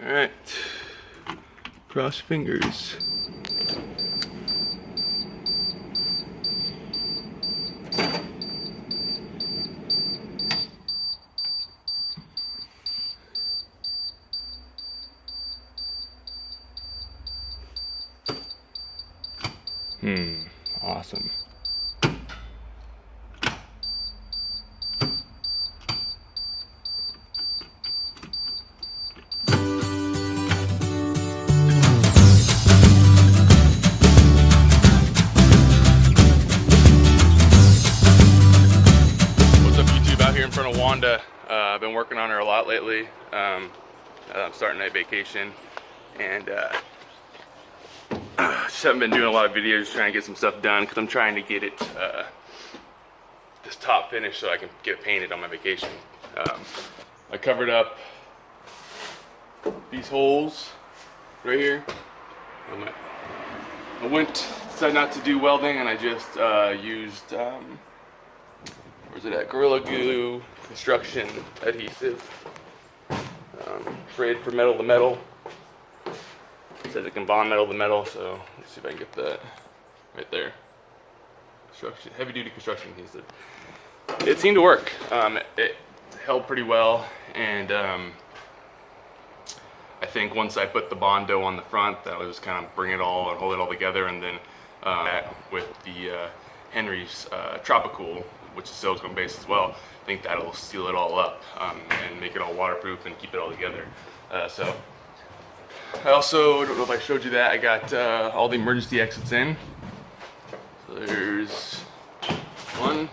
All right, cross fingers. Awesome. What's up, YouTube? Out here in front of Wanda. I've been working on her a lot lately. I'm starting a vacation, and just haven't been doing a lot of videos, trying to get some stuff done because I'm trying to get it this top finish so I can get it painted on my vacation. I covered up these holes right here. I decided not to do welding, and I just used where's it at? Gorilla Glue construction adhesive. Sprayed for metal to metal. It says it can bond metal to metal, so let's see if I can get that right there. Heavy duty construction adhesive. It seemed to work. It held pretty well, and I think once I put the Bondo on the front, that was kind of bring it all and hold it all together, and then with the Henery's Tropicool, which is silicone based as well, I think that'll seal it all up and make it all waterproof and keep it all together. So I also, I don't know if I showed you that, I got all the emergency exits in. So there's one,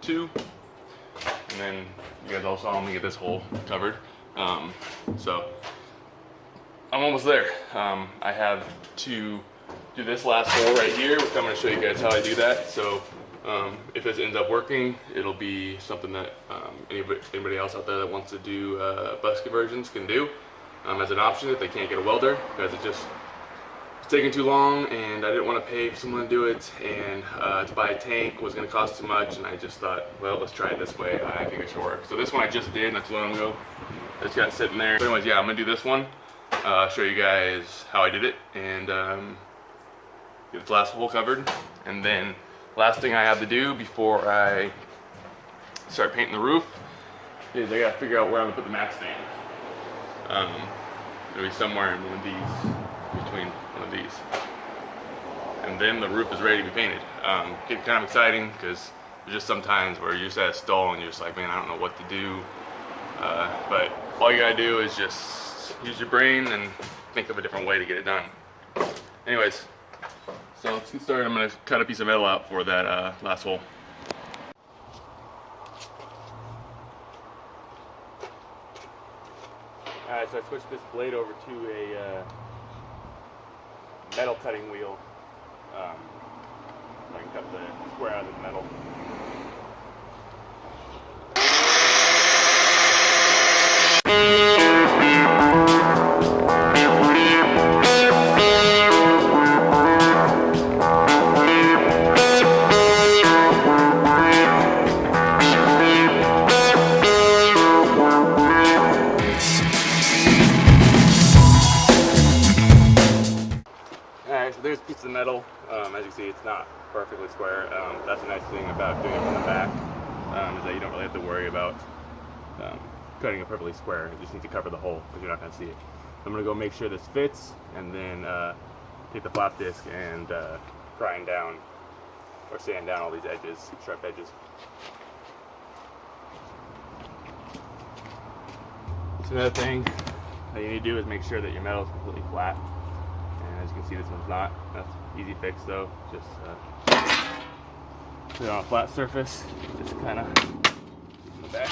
two, and then you guys all saw me get this hole covered. So I'm almost there. I have to do this last hole right here, which I'm going to show you guys how I do that. So if it ends up working, it'll be something that anybody else out there that wants to do bus conversions can do as an option if they can't get a welder, because it's taking too long, and I didn't want to pay for someone to do it, and to buy a tank was going to cost too much, and I just thought, well, let's try it this way. I think it should work. So this one I just did not too long ago. I just got it sitting there. But anyways, yeah, I'm going to do this one, show you guys how I did it, and get this last hole covered. And then last thing I have to do before I start painting the roof is I got to figure out where I'm going to put the mat stand. It'll be somewhere in one of these, between one of these, and then the roof is ready to be painted. Getting kind of exciting because there's just some times where you're just at a stall and you're just like, man, I don't know what to do. But all you gotta do is just use your brain and think of a different way to get it done. Anyways, so let's get started. I'm gonna cut a piece of metal out for that last hole. Alright, so I switched this blade over to a metal cutting wheel. So I can cut the square out of the metal. There's a piece of metal. As you can see, it's not perfectly square. That's a nice thing about doing it from the back, is that you don't really have to worry about cutting it perfectly square. You just need to cover the hole because you're not going to see it. I'm going to go make sure this fits, and then take the flap disc and grind down or sand down all these edges, sharp edges. So another thing that you need to do is make sure that your metal is completely flat. As you can see, this one's not. That's easy fix though. Just put it on a flat surface. Just kind of in the back.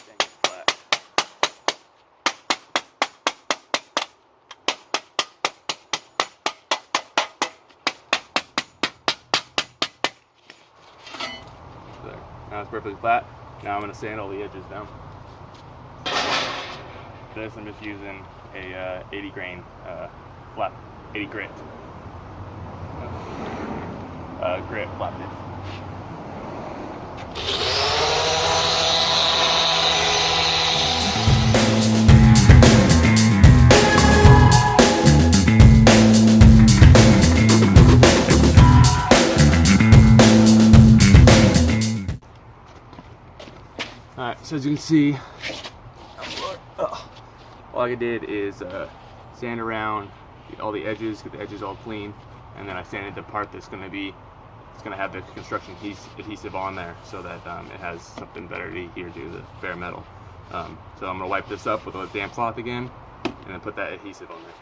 Then get flat. There. Now it's perfectly flat. Now I'm going to sand all the edges down. This I'm just using a 80 grain flat, 80 grit. grip flat disc. Alright, so as you can see, all I did is sand around all the edges, get the edges all clean, and then I sanded the part that's going to have the construction adhesive on there, so that it has something better to adhere to the bare metal. So I'm going to wipe this up with a damp cloth again, and then put that adhesive on there.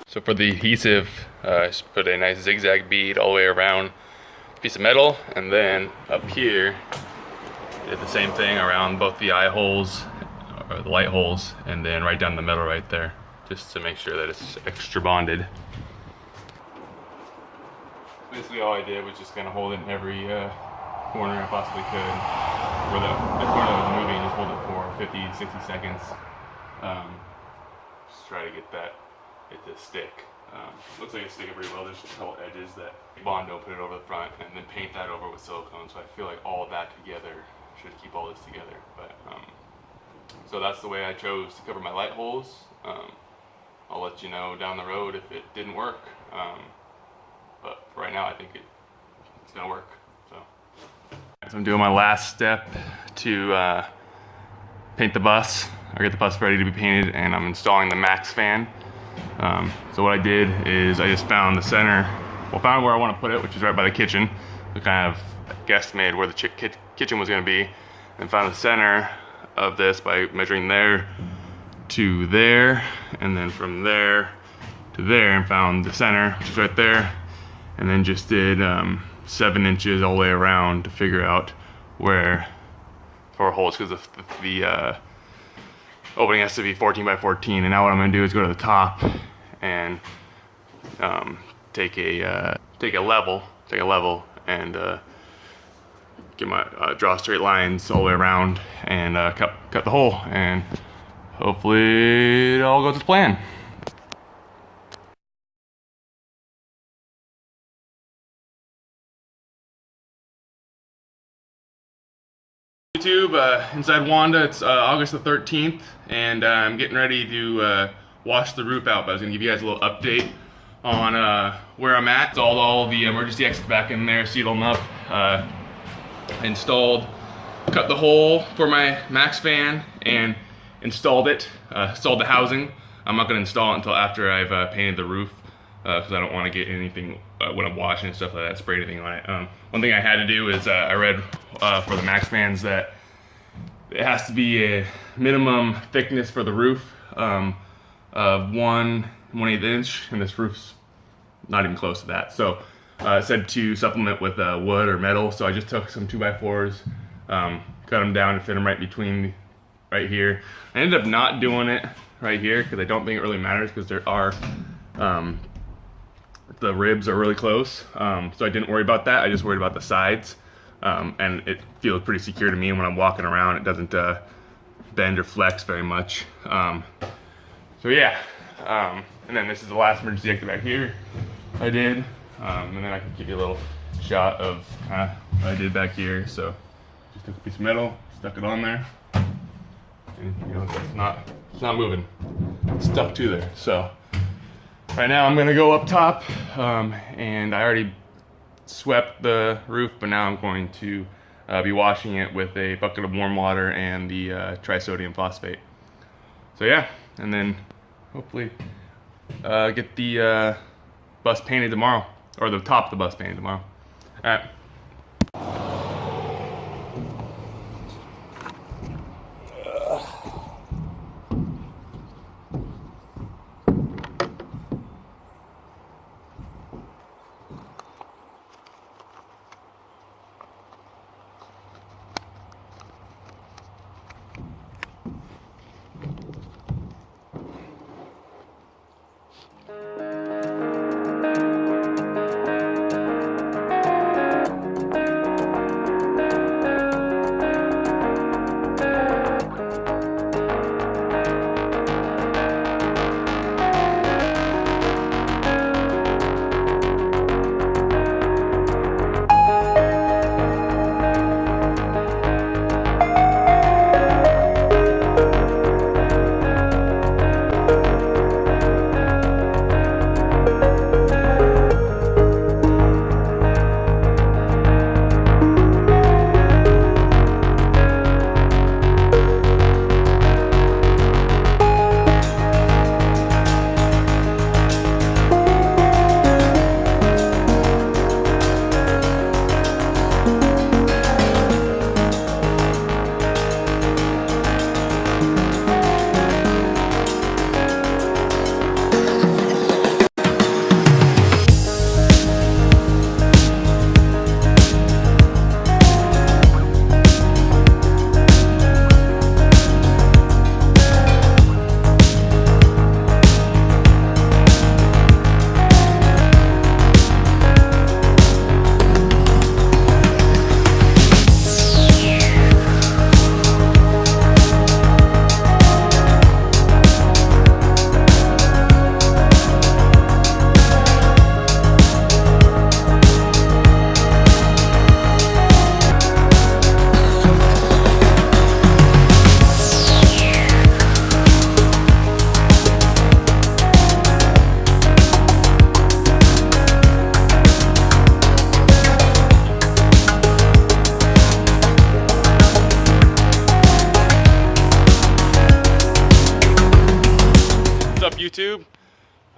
So for the adhesive, I just put a nice zigzag bead all the way around a piece of metal, and then up here did the same thing around both the eye holes, or the light holes, and then right down the middle right there, just to make sure that it's extra bonded. Basically all I did was just kind of hold it in every corner I possibly could. Where the corner that was moving, just hold it for 50, 60 seconds. Just try to get it to stick. Looks like it's sticking pretty well. There's just a couple edges that Bondo put it over the front, and then paint that over with silicone. So I feel like all of that together should keep all this together. But so that's the way I chose to cover my light holes. I'll let you know down the road if it didn't work. But for right now, I think it's gonna work. So I'm doing my last step to paint the bus, or get the bus ready to be painted, and I'm installing the max fan. So what I did is I just found the center, found where I want to put it, which is right by the kitchen. We kind of guesstimated where the kitchen was going to be, and found the center of this by measuring there to there, and then from there to there, and found the center, which is right there, and then just did 7 inches all the way around to figure out where 4 holes, because the opening has to be 14 by 14, and now what I'm going to do is go to the top and take a level and get my draw straight lines all the way around and cut the hole, and hopefully it all goes to plan. YouTube, inside Wanda, it's August the 13th, and I'm getting ready to wash the roof out, but I was going to give you guys a little update on where I'm at. Installed all the emergency exits back in there, sealed them up, installed, cut the hole for my max fan, and installed it, installed the housing. I'm not going to install it until after I've painted the roof, because I don't want to get anything when I'm washing and stuff like that, spray anything on it. One thing I had to do is I read for the max fans that it has to be a minimum thickness for the roof of 1/8 inch, and this roof's not even close to that. So it said to supplement with wood or metal, so I just took some 2x4s, cut them down to fit them right between right here. I ended up not doing it right here because I don't think it really matters, because there are the ribs are really close, so I didn't worry about that. I just worried about the sides, and it feels pretty secure to me, and when I'm walking around it doesn't bend or flex very much. So yeah, and then this is the last emergency exit back here I did, and then I can give you a little shot of what I did back here. So just took a piece of metal, stuck it on there, and you know, it's not moving, it's stuck to there. So right now I'm gonna go up top, and I already swept the roof, but now I'm going to be washing it with a bucket of warm water and the trisodium phosphate. So yeah, and then hopefully get the bus painted tomorrow, or the top of the bus painted tomorrow. All right.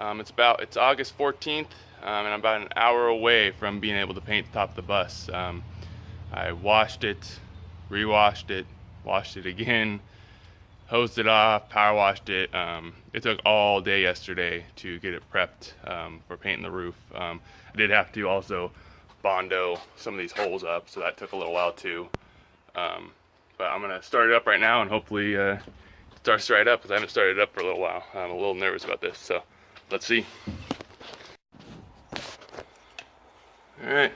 It's August 14th, and I'm about an hour away from being able to paint the top of the bus. I washed it, re-washed it, washed it again, hosed it off, power washed it. It took all day yesterday to get it prepped for painting the roof. I did have to also Bondo some of these holes up, so that took a little while too. But I'm gonna start it up right now and hopefully it starts right up, because I haven't started it up for a little while. I'm a little nervous about this, so let's see. All right,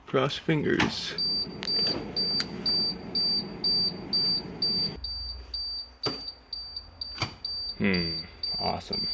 cross fingers. Awesome.